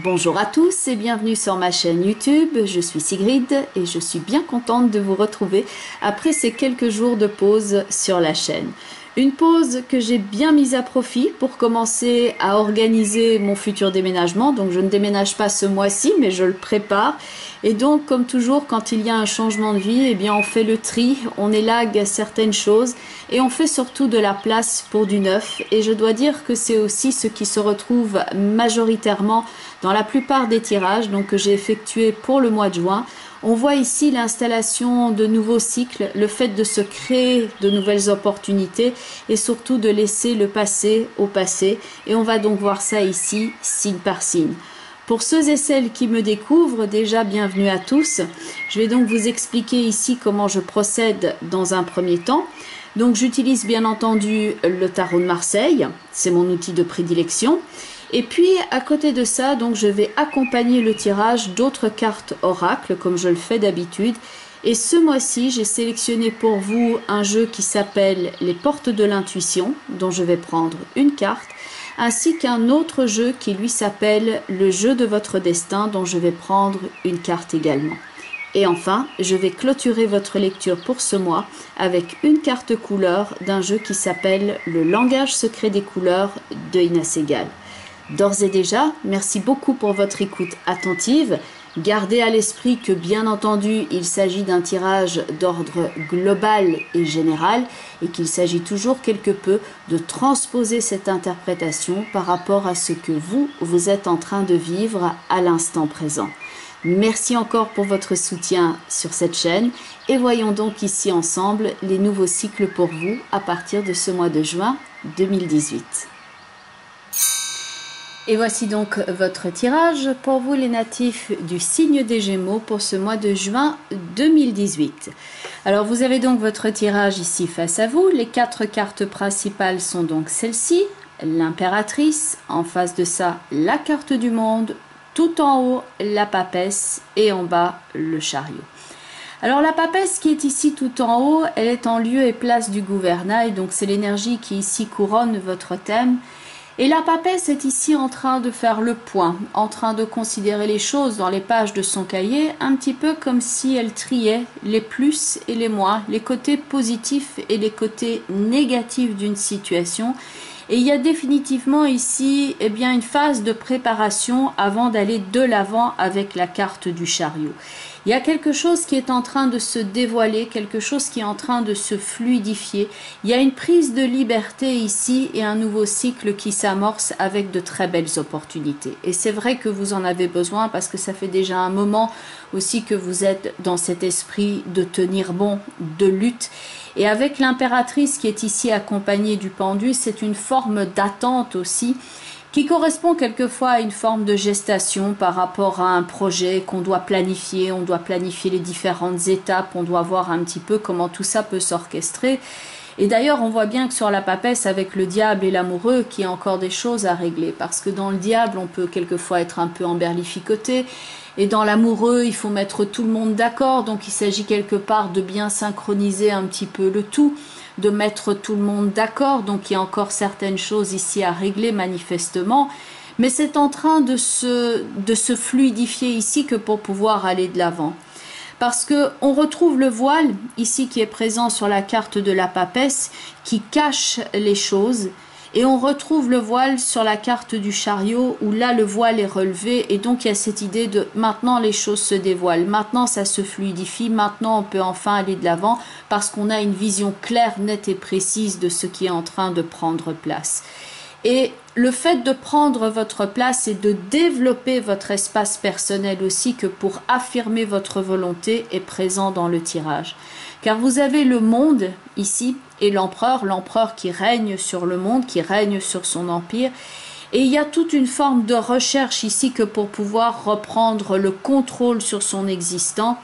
Bonjour à tous et bienvenue sur ma chaîne YouTube, je suis Sigrid et je suis bien contente de vous retrouver après ces quelques jours de pause sur la chaîne. Une pause que j'ai bien mise à profit pour commencer à organiser mon futur déménagement. Donc je ne déménage pas ce mois-ci mais je le prépare. Et donc comme toujours quand il y a un changement de vie, eh bien on fait le tri, on élague certaines choses et on fait surtout de la place pour du neuf. Et je dois dire que c'est aussi ce qui se retrouve majoritairement dans la plupart des tirages donc, que j'ai effectués pour le mois de juin. On voit ici l'installation de nouveaux cycles, le fait de se créer de nouvelles opportunités et surtout de laisser le passé au passé. Et on va donc voir ça ici, signe par signe. Pour ceux et celles qui me découvrent, déjà bienvenue à tous. Je vais donc vous expliquer ici comment je procède dans un premier temps. Donc j'utilise bien entendu le tarot de Marseille, c'est mon outil de prédilection. Et puis à côté de ça, donc je vais accompagner le tirage d'autres cartes oracle comme je le fais d'habitude. Et ce mois-ci, j'ai sélectionné pour vous un jeu qui s'appelle Les Portes de l'Intuition, dont je vais prendre une carte, ainsi qu'un autre jeu qui lui s'appelle Le Jeu de votre destin, dont je vais prendre une carte également. Et enfin, je vais clôturer votre lecture pour ce mois avec une carte couleur d'un jeu qui s'appelle Le Langage secret des couleurs de Ina Segal. D'ores et déjà, merci beaucoup pour votre écoute attentive. Gardez à l'esprit que bien entendu, il s'agit d'un tirage d'ordre global et général et qu'il s'agit toujours quelque peu de transposer cette interprétation par rapport à ce que vous êtes en train de vivre à l'instant présent. Merci encore pour votre soutien sur cette chaîne et voyons donc ici ensemble les nouveaux cycles pour vous à partir de ce mois de juin 2018. Et voici donc votre tirage pour vous les natifs du signe des Gémeaux pour ce mois de juin 2018. Alors vous avez donc votre tirage ici face à vous. Les quatre cartes principales sont donc celles-ci. L'impératrice, en face de ça la carte du monde, tout en haut la papesse et en bas le chariot. Alors la papesse qui est ici tout en haut, elle est en lieu et place du gouvernail, donc c'est l'énergie qui ici couronne votre thème. Et la papesse est ici en train de faire le point, en train de considérer les choses dans les pages de son cahier, un petit peu comme si elle triait les plus et les moins, les côtés positifs et les côtés négatifs d'une situation. Et il y a définitivement ici une phase de préparation avant d'aller de l'avant avec la carte du chariot. Il y a quelque chose qui est en train de se dévoiler, quelque chose qui est en train de se fluidifier. Il y a une prise de liberté ici et un nouveau cycle qui s'amorce avec de très belles opportunités. Et c'est vrai que vous en avez besoin parce que ça fait déjà un moment aussi que vous êtes dans cet esprit de tenir bon, de lutte. Et avec l'impératrice qui est ici accompagnée du pendu, c'est une forme d'attente aussi qui correspond quelquefois à une forme de gestation par rapport à un projet qu'on doit planifier. On doit planifier les différentes étapes, on doit voir un petit peu comment tout ça peut s'orchestrer. Et d'ailleurs, on voit bien que sur la papesse, avec le diable et l'amoureux, qu'il y a encore des choses à régler. Parce que dans le diable, on peut quelquefois être un peu emberlificoté. Et dans l'amoureux, il faut mettre tout le monde d'accord. Donc, il s'agit quelque part de bien synchroniser un petit peu le tout, de mettre tout le monde d'accord. Donc, il y a encore certaines choses ici à régler manifestement. Mais c'est en train de se fluidifier ici que pour pouvoir aller de l'avant. Parce qu'on retrouve le voile ici qui est présent sur la carte de la papesse qui cache les choses. Et on retrouve le voile sur la carte du chariot où là le voile est relevé et donc il y a cette idée de maintenant les choses se dévoilent, maintenant ça se fluidifie, maintenant on peut enfin aller de l'avant parce qu'on a une vision claire, nette et précise de ce qui est en train de prendre place. Et le fait de prendre votre place et de développer votre espace personnel aussi que pour affirmer votre volonté est présent dans le tirage. Car vous avez le monde ici et l'empereur qui règne sur le monde, qui règne sur son empire. Et il y a toute une forme de recherche ici que pour pouvoir reprendre le contrôle sur son existant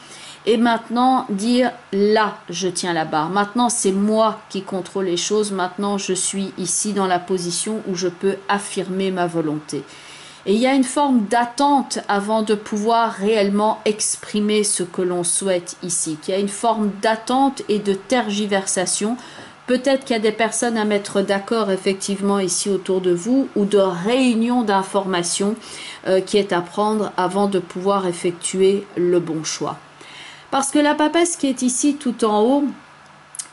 et maintenant dire là je tiens la barre, maintenant c'est moi qui contrôle les choses, maintenant je suis ici dans la position où je peux affirmer ma volonté. Et il y a une forme d'attente avant de pouvoir réellement exprimer ce que l'on souhaite ici, qu'il y a une forme d'attente et de tergiversation peut-être qu'il y a des personnes à mettre d'accord effectivement ici autour de vous, ou de réunion d'informations qui est à prendre avant de pouvoir effectuer le bon choix. Parce que la papesse qui est ici tout en haut,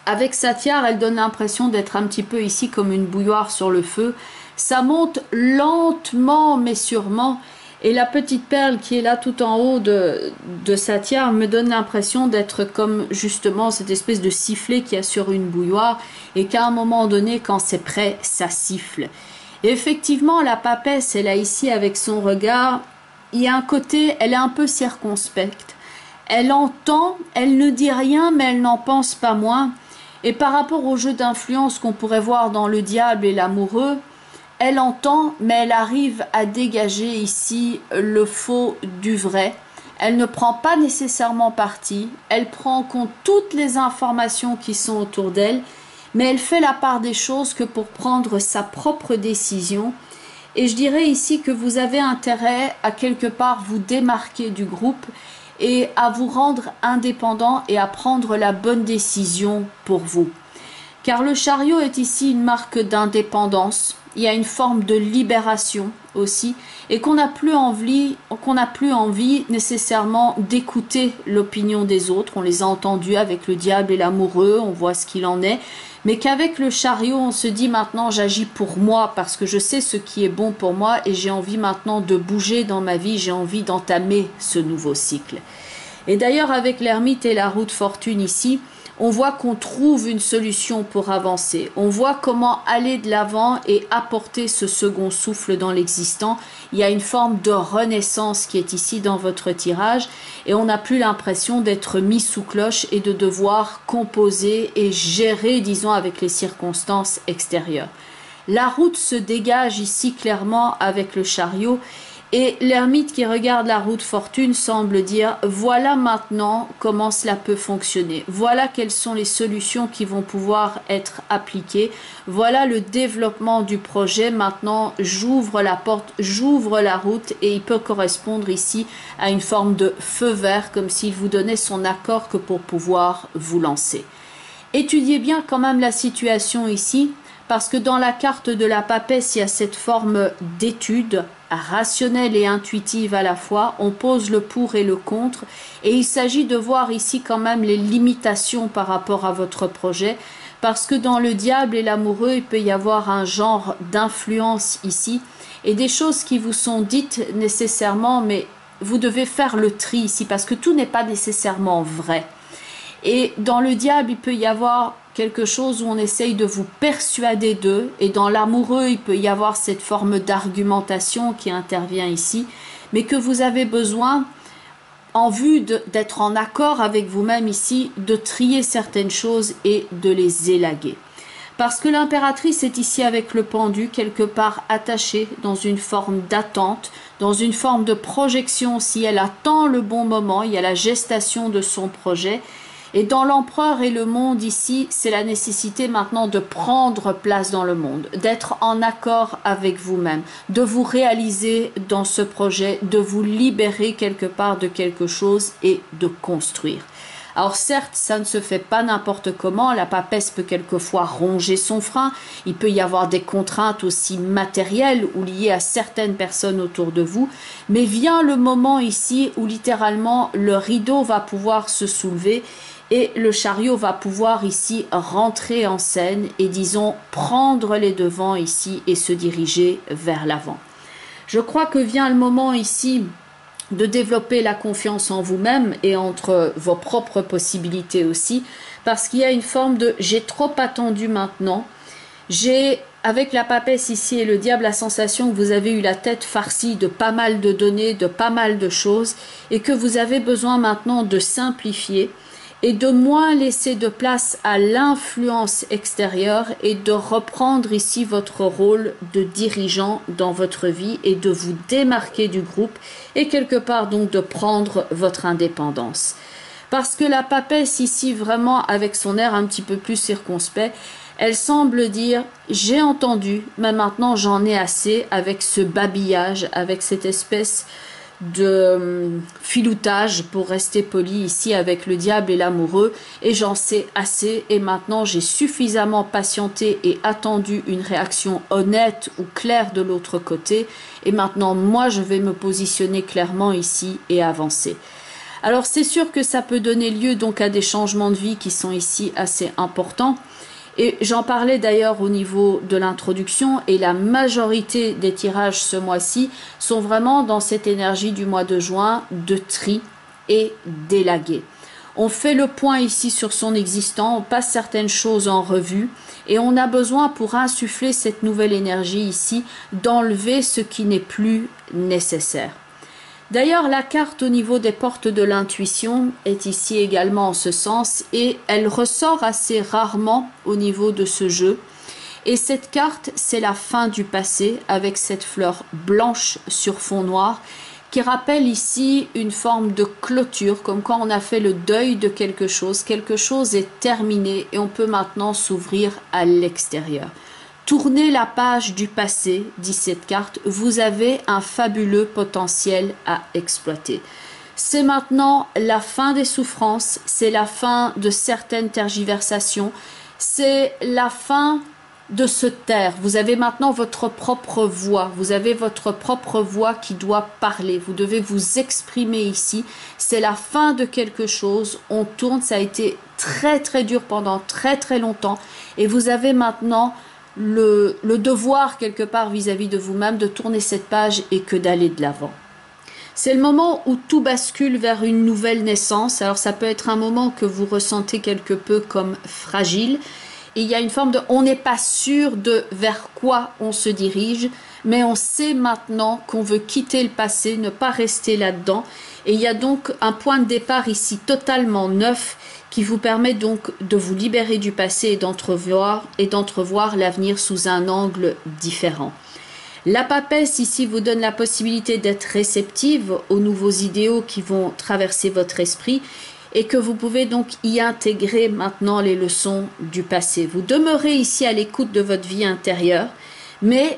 avec sa tiare, elle donne l'impression d'être un petit peu ici comme une bouilloire sur le feu. Ça monte lentement mais sûrement. Et la petite perle qui est là tout en haut de sa tiare me donne l'impression d'être comme justement cette espèce de sifflet qu'il y a sur une bouilloire. Et qu'à un moment donné, quand c'est prêt, ça siffle. Et effectivement, la papesse, elle a ici avec son regard, il y a un côté, elle est un peu circonspecte. Elle entend, elle ne dit rien, mais elle n'en pense pas moins. Et par rapport au jeu d'influence qu'on pourrait voir dans le diable et l'amoureux, elle entend, mais elle arrive à dégager ici le faux du vrai. Elle ne prend pas nécessairement parti, elle prend en compte toutes les informations qui sont autour d'elle, mais elle fait la part des choses que pour prendre sa propre décision. Et je dirais ici que vous avez intérêt à quelque part vous démarquer du groupe et à vous rendre indépendant et à prendre la bonne décision pour vous. Car le chariot est ici une marque d'indépendance, il y a une forme de libération aussi, et qu'on n'a plus envie nécessairement d'écouter l'opinion des autres. On les a entendus avec le diable et l'amoureux, on voit ce qu'il en est, mais qu'avec le chariot, on se dit maintenant j'agis pour moi parce que je sais ce qui est bon pour moi et j'ai envie maintenant de bouger dans ma vie, j'ai envie d'entamer ce nouveau cycle. Et d'ailleurs avec l'ermite et la roue de fortune ici, on voit qu'on trouve une solution pour avancer. On voit comment aller de l'avant et apporter ce second souffle dans l'existant. Il y a une forme de renaissance qui est ici dans votre tirage et on n'a plus l'impression d'être mis sous cloche et de devoir composer et gérer, disons, avec les circonstances extérieures. La route se dégage ici clairement avec le chariot. Et l'ermite qui regarde la roue de fortune semble dire voilà maintenant comment cela peut fonctionner, voilà quelles sont les solutions qui vont pouvoir être appliquées, voilà le développement du projet, maintenant j'ouvre la porte, j'ouvre la route et il peut correspondre ici à une forme de feu vert comme s'il vous donnait son accord que pour pouvoir vous lancer. Étudiez bien quand même la situation ici. Parce que dans la carte de la papesse, il y a cette forme d'étude rationnelle et intuitive à la fois. On pose le pour et le contre. Et il s'agit de voir ici quand même les limitations par rapport à votre projet. Parce que dans le diable et l'amoureux, il peut y avoir un genre d'influence ici. Et des choses qui vous sont dites nécessairement, mais vous devez faire le tri ici. Parce que tout n'est pas nécessairement vrai. Et dans le diable, il peut y avoir quelque chose où on essaye de vous persuader d'eux. Et dans l'amoureux, il peut y avoir cette forme d'argumentation qui intervient ici. Mais que vous avez besoin, en vue d'être en accord avec vous-même ici, de trier certaines choses et de les élaguer. Parce que l'impératrice est ici avec le pendu, quelque part attachée dans une forme d'attente, dans une forme de projection. Si elle attend le bon moment, il y a la gestation de son projet. Et dans l'empereur et le monde ici, c'est la nécessité maintenant de prendre place dans le monde, d'être en accord avec vous-même, de vous réaliser dans ce projet, de vous libérer quelque part de quelque chose et de construire. Alors certes, ça ne se fait pas n'importe comment, la papesse peut quelquefois ronger son frein, il peut y avoir des contraintes aussi matérielles ou liées à certaines personnes autour de vous, mais vient le moment ici où littéralement le rideau va pouvoir se soulever et le chariot va pouvoir ici rentrer en scène et disons prendre les devants ici et se diriger vers l'avant. Je crois que vient le moment ici de développer la confiance en vous-même et entre vos propres possibilités aussi, parce qu'il y a une forme de j'ai trop attendu maintenant, j'ai avec la papesse ici et le diable la sensation que vous avez eu la tête farcie de pas mal de données, de pas mal de choses et que vous avez besoin maintenant de simplifier et de moins laisser de place à l'influence extérieure et de reprendre ici votre rôle de dirigeant dans votre vie et de vous démarquer du groupe et quelque part donc de prendre votre indépendance. Parce que la papesse ici vraiment avec son air un petit peu plus circonspect, elle semble dire j'ai entendu mais maintenant j'en ai assez avec ce babillage, avec cette espèce de filoutage, pour rester poli ici, avec le diable et l'amoureux, et j'en sais assez, et maintenant j'ai suffisamment patienté et attendu une réaction honnête ou claire de l'autre côté, et maintenant moi je vais me positionner clairement ici et avancer. Alors c'est sûr que ça peut donner lieu donc à des changements de vie qui sont ici assez importants. Et j'en parlais d'ailleurs au niveau de l'introduction, et la majorité des tirages ce mois-ci sont vraiment dans cette énergie du mois de juin de tri et d'élaguer. On fait le point ici sur son existant, on passe certaines choses en revue et on a besoin pour insuffler cette nouvelle énergie ici d'enlever ce qui n'est plus nécessaire. D'ailleurs, la carte au niveau des portes de l'intuition est ici également en ce sens et elle ressort assez rarement au niveau de ce jeu. Et cette carte, c'est la fin du passé avec cette fleur blanche sur fond noir qui rappelle ici une forme de clôture, comme quand on a fait le deuil de quelque chose est terminé et on peut maintenant s'ouvrir à l'extérieur. Tournez la page du passé, dit cette carte, vous avez un fabuleux potentiel à exploiter. C'est maintenant la fin des souffrances, c'est la fin de certaines tergiversations, c'est la fin de se taire. Vous avez maintenant votre propre voix, vous avez votre propre voix qui doit parler, vous devez vous exprimer ici, c'est la fin de quelque chose, on tourne, ça a été très très dur pendant très très longtemps et vous avez maintenant le devoir quelque part vis-à-vis de vous-même de tourner cette page et que d'aller de l'avant. C'est le moment où tout bascule vers une nouvelle naissance. Alors ça peut être un moment que vous ressentez quelque peu comme fragile. Et il y a une forme de on n'est pas sûr de vers quoi on se dirige, mais on sait maintenant qu'on veut quitter le passé, ne pas rester là-dedans. Et il y a donc un point de départ ici totalement neuf qui vous permet donc de vous libérer du passé et d'entrevoir l'avenir sous un angle différent. La papesse ici vous donne la possibilité d'être réceptive aux nouveaux idéaux qui vont traverser votre esprit et que vous pouvez donc y intégrer maintenant les leçons du passé. Vous demeurez ici à l'écoute de votre vie intérieure, mais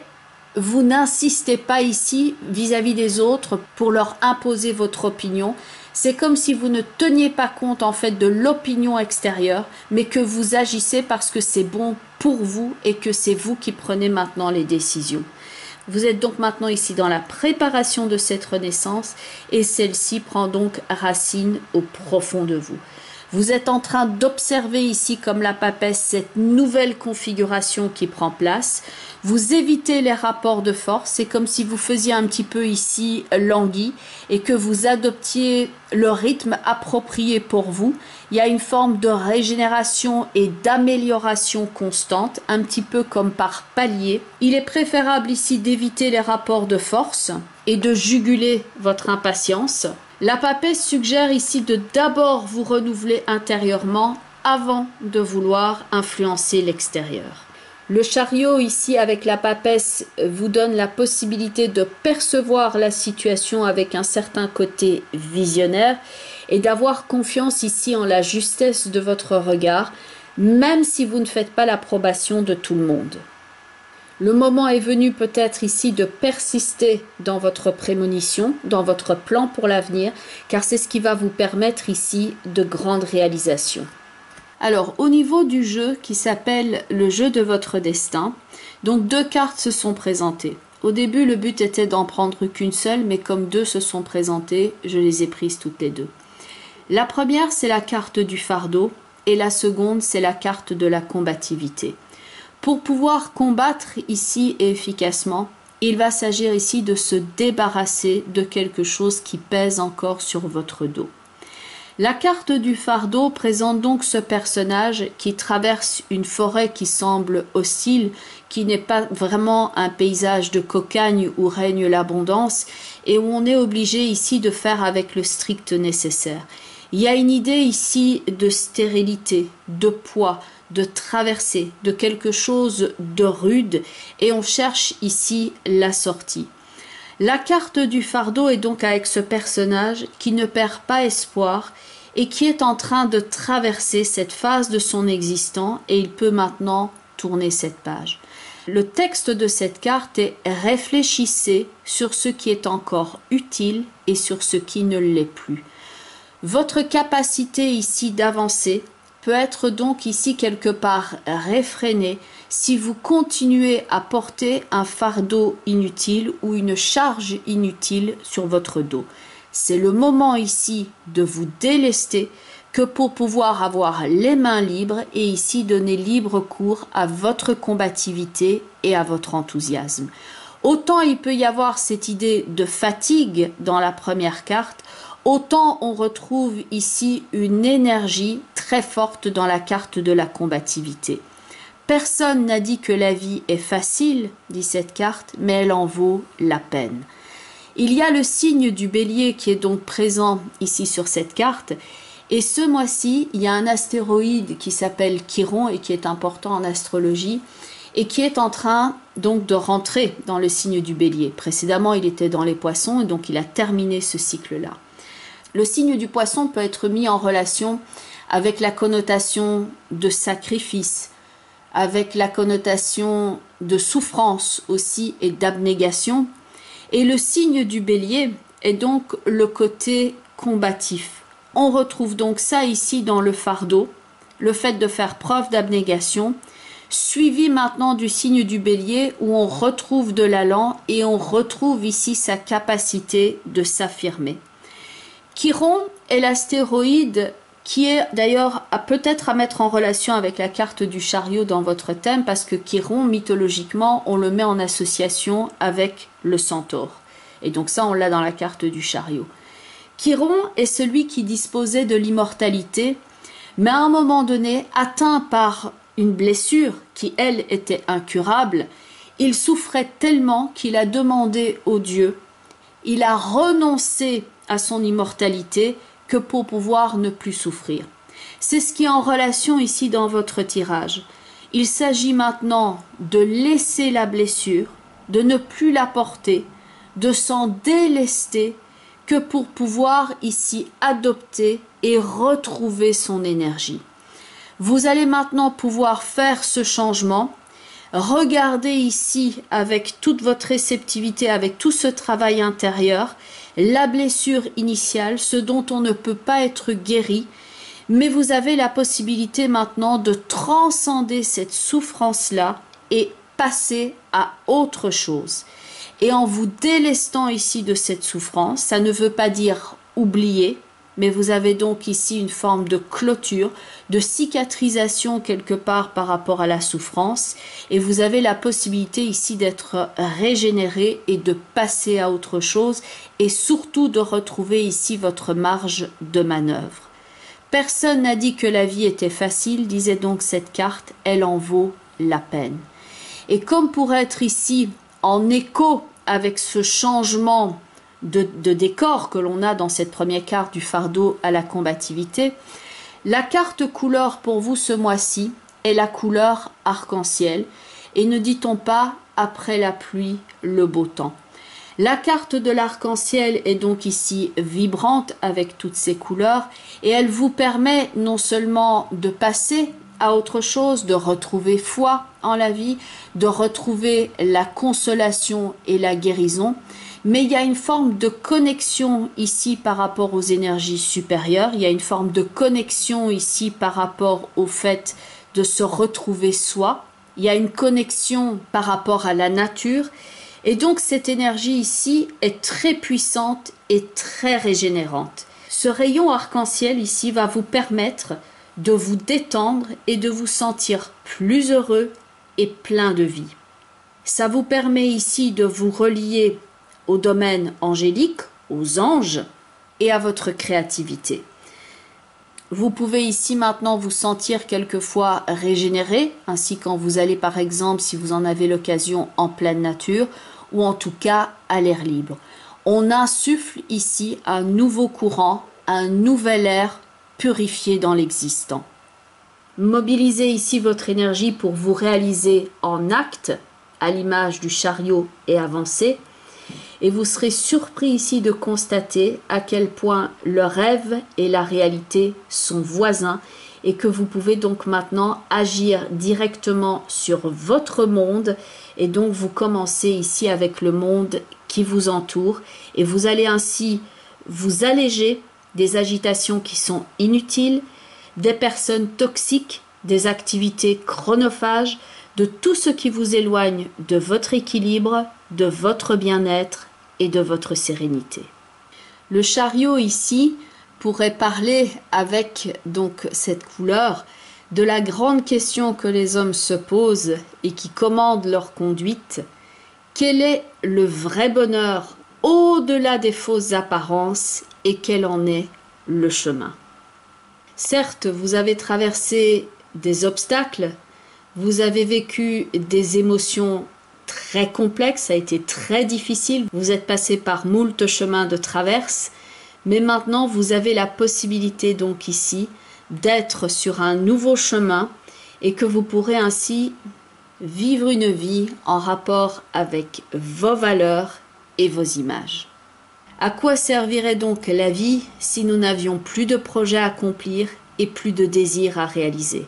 vous n'insistez pas ici vis-à-vis des autres pour leur imposer votre opinion. C'est comme si vous ne teniez pas compte en fait de l'opinion extérieure, mais que vous agissez parce que c'est bon pour vous et que c'est vous qui prenez maintenant les décisions. Vous êtes donc maintenant ici dans la préparation de cette renaissance et celle-ci prend donc racine au profond de vous. Vous êtes en train d'observer ici comme la papesse cette nouvelle configuration qui prend place. Vous évitez les rapports de force, c'est comme si vous faisiez un petit peu ici l'anguille et que vous adoptiez le rythme approprié pour vous. Il y a une forme de régénération et d'amélioration constante, un petit peu comme par palier. Il est préférable ici d'éviter les rapports de force et de juguler votre impatience. La papesse suggère ici de d'abord vous renouveler intérieurement avant de vouloir influencer l'extérieur. Le chariot ici avec la papesse vous donne la possibilité de percevoir la situation avec un certain côté visionnaire et d'avoir confiance ici en la justesse de votre regard, même si vous ne faites pas l'approbation de tout le monde. Le moment est venu peut-être ici de persister dans votre prémonition, dans votre plan pour l'avenir, car c'est ce qui va vous permettre ici de grandes réalisations. Alors, au niveau du jeu qui s'appelle le jeu de votre destin, donc 2 cartes se sont présentées. Au début, le but était d'en prendre qu'une seule, mais comme 2 se sont présentées, je les ai prises toutes les 2. La première, c'est la carte du fardeau, et la seconde, c'est la carte de la combativité. Pour pouvoir combattre ici et efficacement, il va s'agir ici de se débarrasser de quelque chose qui pèse encore sur votre dos. La carte du fardeau présente donc ce personnage qui traverse une forêt qui semble hostile, qui n'est pas vraiment un paysage de cocagne où règne l'abondance et où on est obligé ici de faire avec le strict nécessaire. Il y a une idée ici de stérilité, de poids, de traversée, de quelque chose de rude et on cherche ici la sortie. La carte du fardeau est donc avec ce personnage qui ne perd pas espoir et qui est en train de traverser cette phase de son existence et il peut maintenant tourner cette page. Le texte de cette carte est « Réfléchissez sur ce qui est encore utile et sur ce qui ne l'est plus ». Votre capacité ici d'avancer peut être donc ici quelque part réfrénée si vous continuez à porter un fardeau inutile ou une charge inutile sur votre dos. C'est le moment ici de vous délester que pour pouvoir avoir les mains libres et ici donner libre cours à votre combativité et à votre enthousiasme. Autant il peut y avoir cette idée de fatigue dans la première carte, autant on retrouve ici une énergie très forte dans la carte de la combativité. Personne n'a dit que la vie est facile, dit cette carte, mais elle en vaut la peine. Il y a le signe du bélier qui est donc présent ici sur cette carte. Et ce mois-ci, il y a un astéroïde qui s'appelle Chiron et qui est important en astrologie et qui est en train donc de rentrer dans le signe du bélier. Précédemment, il était dans les poissons et donc il a terminé ce cycle-là. Le signe du poisson peut être mis en relation avec la connotation de sacrifice, avec la connotation de souffrance aussi et d'abnégation. Et le signe du bélier est donc le côté combatif. On retrouve donc ça ici dans le fardeau, le fait de faire preuve d'abnégation, suivi maintenant du signe du bélier où on retrouve de l'allant et on retrouve ici sa capacité de s'affirmer. Chiron est l'astéroïde qui est d'ailleurs peut-être à mettre en relation avec la carte du chariot dans votre thème parce que Chiron, mythologiquement, on le met en association avec le centaure. Et donc ça, on l'a dans la carte du chariot. Chiron est celui qui disposait de l'immortalité, mais à un moment donné, atteint par une blessure qui, elle, était incurable, il souffrait tellement qu'il a demandé au Dieu, il a renoncé à son immortalité que pour pouvoir ne plus souffrir. C'est ce qui est en relation ici dans votre tirage. Il s'agit maintenant de laisser la blessure, de ne plus la porter, de s'en délester, que pour pouvoir ici adopter et retrouver son énergie. Vous allez maintenant pouvoir faire ce changement. Regardez ici avec toute votre réceptivité, avec tout ce travail intérieur, la blessure initiale, ce dont on ne peut pas être guéri, mais vous avez la possibilité maintenant de transcender cette souffrance-là et passer à autre chose. Et en vous délestant ici de cette souffrance, ça ne veut pas dire oublier, mais vous avez donc ici une forme de clôture, de cicatrisation quelque part par rapport à la souffrance, et vous avez la possibilité ici d'être régénéré et de passer à autre chose, et surtout de retrouver ici votre marge de manœuvre. Personne n'a dit que la vie était facile, disait donc cette carte, elle en vaut la peine. Et comme pour être ici en écho avec ce changement de décor que l'on a dans cette première carte du fardeau à la combativité, la carte couleur pour vous ce mois-ci est la couleur arc-en-ciel. Et ne dit-on pas après la pluie le beau temps. La carte de l'arc-en-ciel est donc ici vibrante avec toutes ces couleurs et elle vous permet non seulement de passer à autre chose, de retrouver foi en la vie, de retrouver la consolation et la guérison, mais il y a une forme de connexion ici par rapport aux énergies supérieures, il y a une forme de connexion ici par rapport au fait de se retrouver soi, il y a une connexion par rapport à la nature, et donc cette énergie ici est très puissante et très régénérante. Ce rayon arc-en-ciel ici va vous permettre de vous détendre et de vous sentir plus heureux et plein de vie. Ça vous permet ici de vous relier au domaine angélique, aux anges et à votre créativité. Vous pouvez ici maintenant vous sentir quelquefois régénéré, ainsi quand vous allez par exemple, si vous en avez l'occasion, en pleine nature ou en tout cas à l'air libre. On insuffle ici un nouveau courant, un nouvel air purifié dans l'existant. Mobilisez ici votre énergie pour vous réaliser en acte, à l'image du chariot et avancer, et vous serez surpris ici de constater à quel point le rêve et la réalité sont voisins et que vous pouvez donc maintenant agir directement sur votre monde et donc vous commencez ici avec le monde qui vous entoure et vous allez ainsi vous alléger des agitations qui sont inutiles, des personnes toxiques, des activités chronophages, de tout ce qui vous éloigne de votre équilibre, de votre bien-être et de votre sérénité. Le chariot ici pourrait parler avec donc cette couleur de la grande question que les hommes se posent et qui commandent leur conduite. Quel est le vrai bonheur au-delà des fausses apparences et quel en est le chemin? Certes, vous avez traversé des obstacles, vous avez vécu des émotions très complexes, ça a été très difficile, vous êtes passé par moult chemins de traverse, mais maintenant vous avez la possibilité donc ici d'être sur un nouveau chemin et que vous pourrez ainsi vivre une vie en rapport avec vos valeurs et vos images. À quoi servirait donc la vie si nous n'avions plus de projets à accomplir et plus de désirs à réaliser?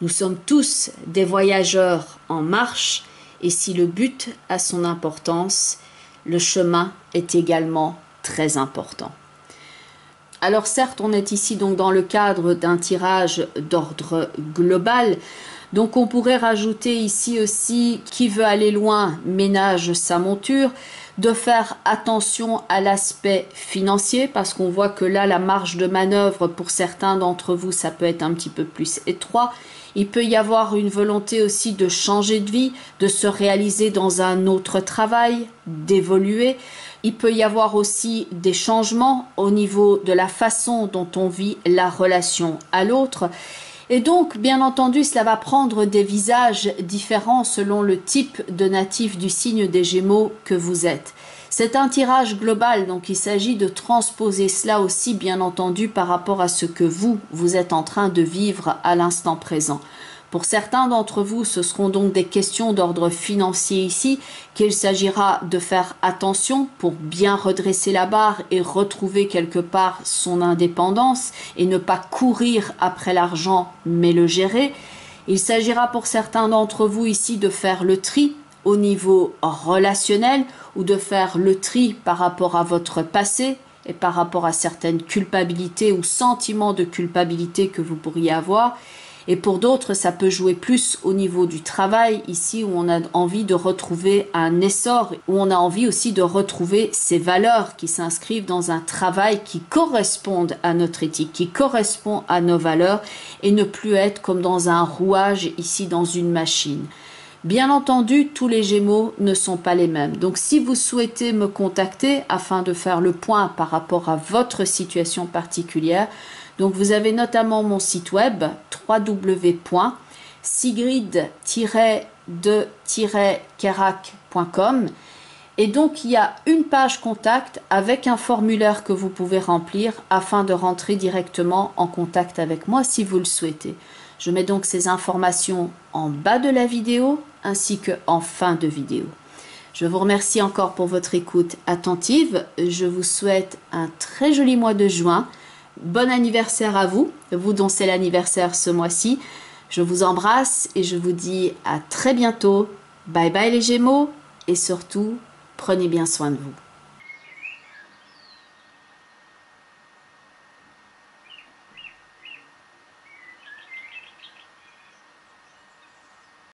Nous sommes tous des voyageurs en marche et si le but a son importance, le chemin est également très important. Alors certes, on est ici donc dans le cadre d'un tirage d'ordre global, donc on pourrait rajouter ici aussi qui veut aller loin ménage sa monture, de faire attention à l'aspect financier parce qu'on voit que là la marge de manœuvre pour certains d'entre vous ça peut être un petit peu plus étroit. Il peut y avoir une volonté aussi de changer de vie, de se réaliser dans un autre travail, d'évoluer. Il peut y avoir aussi des changements au niveau de la façon dont on vit la relation à l'autre. Et donc, bien entendu, cela va prendre des visages différents selon le type de natif du signe des Gémeaux que vous êtes. C'est un tirage global, donc il s'agit de transposer cela aussi, bien entendu, par rapport à ce que vous êtes en train de vivre à l'instant présent. Pour certains d'entre vous, ce seront donc des questions d'ordre financier ici, qu'il s'agira de faire attention pour bien redresser la barre et retrouver quelque part son indépendance et ne pas courir après l'argent mais le gérer. Il s'agira pour certains d'entre vous ici de faire le tri au niveau relationnel ou de faire le tri par rapport à votre passé et par rapport à certaines culpabilités ou sentiments de culpabilité que vous pourriez avoir. Et pour d'autres, ça peut jouer plus au niveau du travail, ici où on a envie de retrouver un essor, où on a envie aussi de retrouver ces valeurs qui s'inscrivent dans un travail qui correspondent à notre éthique, qui correspond à nos valeurs, et ne plus être comme dans un rouage, ici dans une machine. Bien entendu, tous les Gémeaux ne sont pas les mêmes. Donc si vous souhaitez me contacter afin de faire le point par rapport à votre situation particulière, donc vous avez notamment mon site web www.sigrid-de-kerak.com et donc il y a une page contact avec un formulaire que vous pouvez remplir afin de rentrer directement en contact avec moi si vous le souhaitez. Je mets donc ces informations en bas de la vidéo ainsi qu'en fin de vidéo. Je vous remercie encore pour votre écoute attentive. Je vous souhaite un très joli mois de juin. Bon anniversaire à vous, vous dont c'est l'anniversaire ce mois-ci. Je vous embrasse et je vous dis à très bientôt. Bye bye les Gémeaux et surtout, prenez bien soin de vous.